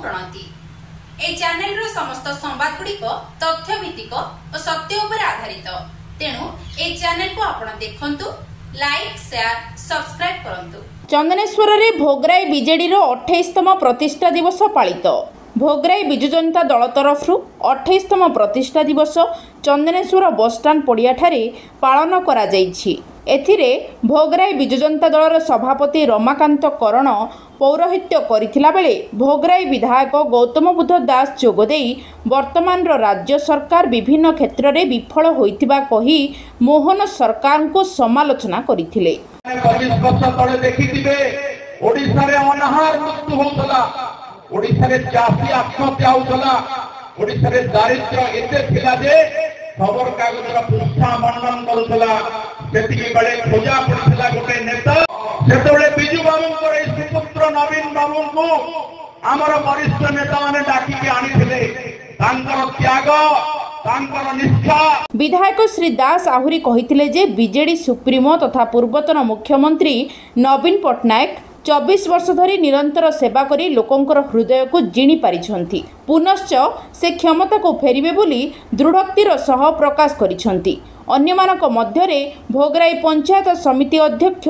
करंती। ए channel रो समस्त संवाद गुड़िक तथ्य भित्तिक और सत्य उपर आधारित। तेणु ए चैनल को आपण देखंतु, लाइक शेयर सब्सक्राइब करंतु। चंदनेश्वर रे भोगराई बीजेडी रो 28तम प्रतिष्ठा दिवस पालित। भोगराई बिजु जनता दल तरफ 28तम प्रतिष्ठा दिवस चंदनेश्वर बसस्टाण्ड पड़िया ठारे पालन करा जाइछि। एथिरे भोगराई बिजु जनता दलर सभापति रमाकांत करण पौरोहित्य करिथिला बेले भोगराई विधायक गौतम बुद्ध दास जोगदेई वर्तमान राज्य सरकार विभिन्न क्षेत्र में विफल होइथिबा कही मोहन सरकार को समालोचना करिथिले। 25 वर्ष तले देखिथिबे ओडिसा रे अनाहार मृत्यु होतला, ओडिसा रे चासी आत्महत्या होतला, ओडिसा रे दारिद्र्य एते थिला जे खबर कागज रा पुष्ठा वर्णन करुतला। सेतिके बळे खोजा पड़ितला गोटे नेता। सेतबेले बिजू बाबू करे सुपुत्र नवीन बाबू को हमर वरिष्ठ नेता माने डाकी के आनिथिले। तांकर त्याग, तांकर निष्ठा। विधायक श्री दास आहुरी कहिथिले जे बीजेडी सुप्रीमो तथा पूर्वतन मुख्यमंत्री नवीन पटनायक 24 वर्ष धरी निरंतर सेवा करी लोकंकर हृदय को जिणी पारिछंती। पुनश्च से क्षमता को फेरिबे बोली दृढ़ोक्तिर सह प्रकाश करिछंती। अन्यमानक मध्यरे भोगराई पंचायत समिति अध्यक्ष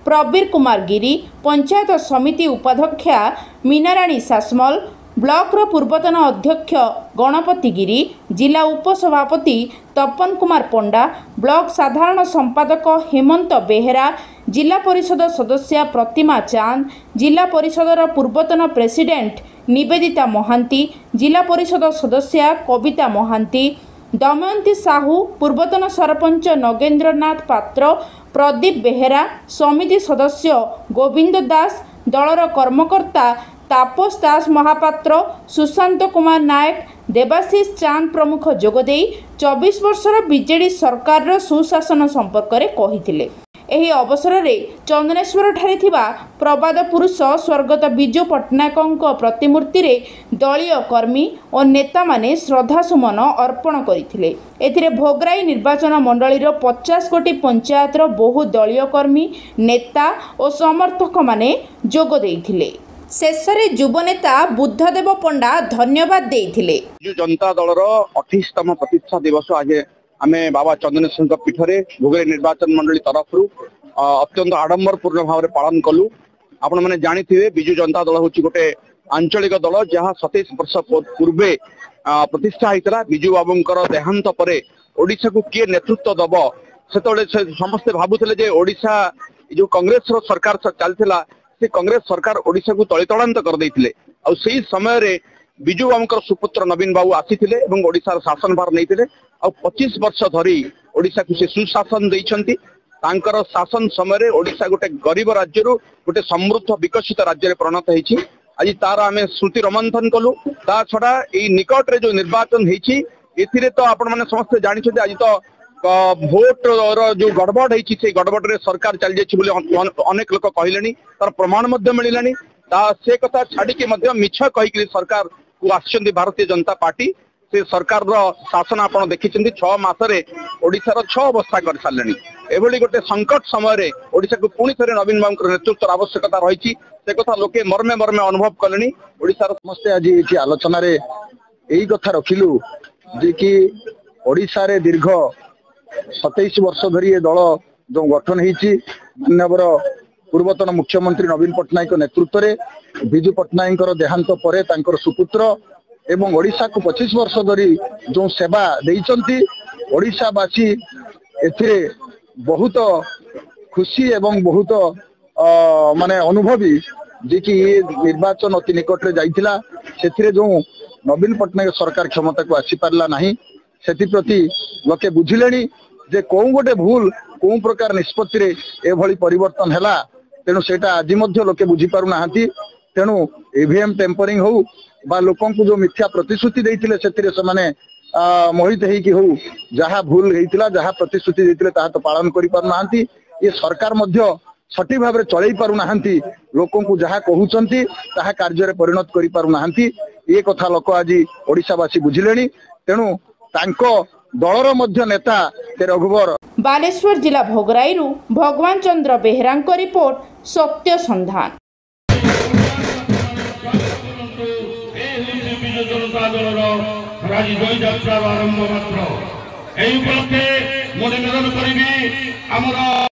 प्रवीर कुमार गिरी, पंचायत समिति उपाध्यक्षा मीनाराणी सासमल, ब्लॉक रो पूर्वतन अध्यक्ष गणपति गिरी, जिला उपसभापति तपन कुमार पंडा, ब्लॉक साधारण संपादक हेमंत बेहेरा, जिला परिषद सदस्य प्रतिमा चांद, जिला परिषदर पूर्वतन प्रेसिडेंट निवेदिता महांती, जिला परिषद सदस्य कविता महांती, दमयंती साहू, पूर्वतन सरपंच नगेंद्रनाथ पात्र, प्रदीप बेहेरा, समिति सदस्य गोविंद दास, दलर कर्मकर्ता तापस दास महापात्र, सुशांत कुमार नायक, देवाशीष चांद प्रमुख जोगदेई 24 वर्षर बीजेडी सरकार सुशासन संपर्क में कहिथिले। एही अवसर में चंदनेश्वर ठारे थिबा प्रबाद पुरुष स्वर्गत बिजू पट्टनायक प्रतिमूर्ति रे दलीय कर्मी और नेता माने श्रद्धासुमन अर्पण करथिले। एथिरे भोगराई निर्वाचन मंडलीर 50 कोटी पंचायतर बहु दलीय कर्मी, नेता और समर्थक माने जोग देइथिले। शेषरे युव नेता बुद्धदेव पंडा धन्यवाद देइथिले। बिजू जनता दलर 28तम प्रतिष्ठा दिवस आज आमे बाबा चंदनेश्वर पीठरे भोगराई निर्वाचन मंडली तरफ अत्यंत आडंबरपूर्ण भाव पालन कलु। आपण माने जानिथिबे बिजू जनता दल होची गोटे आंचलिक दल जहाँ 27 वर्ष पूर्वे प्रतिष्ठा होता। बिजू बाबूंकर देहांत परे ओडिशा को किए नेतृत्व दब सेतबेले समस्ते भाबुथिले जे ओडिशा जो कांग्रेस रो सरकार चलथिला से कांग्रेस सरकार ओडिशा को तଳିतଳାନ୍ତ कर देइथिले। आ सेही समय रे बिजू बाबूंकर सुपुत्र नवीन बाबू आसीथिले एवं ओडिशा शासन भार नैथिले। आ 25 वर्ष धरी ओडिशा को से सुशासन दैछंती। तांकर शासन समय रे ओडिशा गोटे गरीब राज्य रु गोटे समृद्ध विकसित राज्य रे परिणत हेछि। आज तार आमे श्रुति रमंथन कलु। ता छडा ए निकट रे जो निर्वाचन हेछि एथिरे तो आपण माने समस्त जानिछथि। आज तो भोट रो जो गड़बड़ हेछि से गड़बड़ रे सरकार चल जाछि बोली अनेक लोक कहिलेनी। तार प्रमाण मध्ये मिलिलानी। ता से कथा छाडी के मध्ये मिछ कहि कि सरकार को आछंती भारतीय जनता पार्टी से सरकार शासन आपण देखिछंती। 6 मासरे ओडिसा रो 6 अवस्था कर सारलेनी। एभली गोटे संकट समय रे ओडिसा को पुणी थरे नवीन बाबूंकर नेतृत्व आवश्यकता रही से कथा लोके मर्मे मर्मे अनुभव कलेनी। ओडिसा रो समस्त आज एठी आलोचना रे एही कथा रखिलु जे कि ओडिसा रे दीर्घ 27 वर्ष धरी ए दल जो गठन हेछि माननीय पूर्वतन मुख्यमंत्री नवीन पटनायक नेतृत्व रे बिजू पटनायक देहांत परे तांकर सुपुत्र एवं ओडिशा को 25 वर्ष धरी जो सेवा देइचंती ओडिशावासी एथिरे बहुत खुशी एवं बहुत माने अनुभवी जे कि निर्वाचन अति निकट रे जाइथिला। सेथिरे जो नवीन पटनायक सरकार क्षमता को आसी पारला नाही सेति प्रति लोके बुझिलेनी जे कोन गोटे भूल कोन प्रकार निष्पत्ति रे ए भली परिवर्तन हैला। तेणु सेटा आज मध्य लोके बुझी पारु नाहंती। तेणु ईवीएम टेम्परिंग हो बा लोकों को जो मिथ्या प्रतिश्रुति देइथिले सेतिरे समाने मोहित हेकी हो जहा भूल हेइतिला जहा प्रतिश्रुति देइथिले ता तो पालन करि पारु नाहंती। ये सरकार मध्य सठी भाव रे चलै पारु नाहंती। लोकों को जहा कहउचंती ताहा कार्य रे परिणत करि पारु नाहंती। ये कथा लोक आज ओडिशावासी बुझिलेनी। तेणु तांको दलर मध्य नेता ते रघुवर। बालेश्वर जिला भोगराई भगवान चंद्र बेहरा रिपोर्ट सत्य संधान। आज जय यात्रा आरंभ मात्र यही उपलक्षे मुझे निवेदन करी आमर